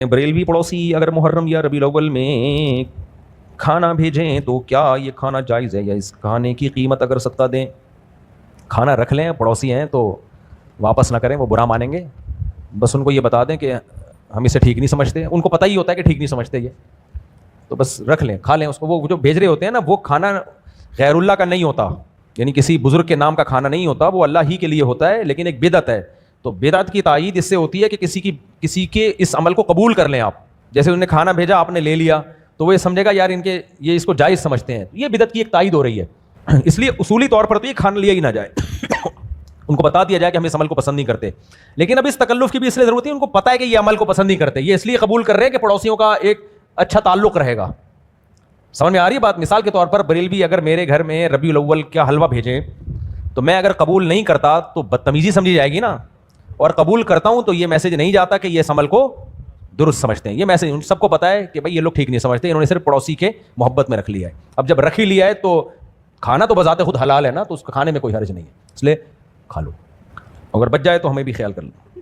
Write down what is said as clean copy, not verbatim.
بریلوی پڑوسی اگر محرم یا ربیع الاول میں کھانا بھیجیں تو کیا یہ کھانا جائز ہے، یا اس کھانے کی قیمت اگر صدقہ دیں؟ کھانا رکھ لیں، پڑوسی ہیں تو واپس نہ کریں، وہ برا مانیں گے. بس ان کو یہ بتا دیں کہ ہم اسے ٹھیک نہیں سمجھتے. ان کو پتہ ہی ہوتا ہے کہ ٹھیک نہیں سمجھتے یہ، تو بس رکھ لیں، کھا لیں اس کو. وہ جو بھیج رہے ہوتے ہیں نا، وہ کھانا غیر اللہ کا نہیں ہوتا، یعنی کسی بزرگ کے نام کا کھانا نہیں ہوتا، وہ اللہ ہی کے لیے ہوتا ہے، لیکن ایک بدعت ہے. تو بدعت کی تائید اس سے ہوتی ہے کہ کسی کے اس عمل کو قبول کر لیں آپ. جیسے انہوں نے کھانا بھیجا، آپ نے لے لیا، تو وہ یہ سمجھے گا یار یہ اس کو جائز سمجھتے ہیں. یہ بدعت کی ایک تائید ہو رہی ہے. اس لیے اصولی طور پر تو یہ کھانا لیا ہی نہ جائے. ان کو بتا دیا جائے کہ ہم اس عمل کو پسند نہیں کرتے. لیکن اب اس تکلف کی بھی اس لیے ضرورت ہے، ان کو پتہ ہے کہ یہ عمل کو پسند نہیں کرتے، یہ اس لیے قبول کر رہے ہیں کہ پڑوسیوں کا ایک اچھا تعلق رہے گا. سمجھ میں آ رہی ہے بات؟ مثال کے طور پر بریلوی اگر میرے گھر میں ربیع الاول کا حلوہ بھیجیں تو میں اگر قبول نہیں کرتا تو بدتمیزی سمجھی جائے گی نا، اور قبول کرتا ہوں تو یہ میسج نہیں جاتا کہ یہ اس عمل کو درست سمجھتے ہیں. یہ میسج ان سب کو پتا ہے کہ بھائی یہ لوگ ٹھیک نہیں سمجھتے، انہوں نے صرف پڑوسی کے محبت میں رکھ لیا ہے. اب جب رکھ ہی لیا ہے تو کھانا تو بذات خود حلال ہے نا، تو اس کو کھانے میں کوئی حرج نہیں ہے، اس لیے کھا لو. اگر بچ جائے تو ہمیں بھی خیال کر لو.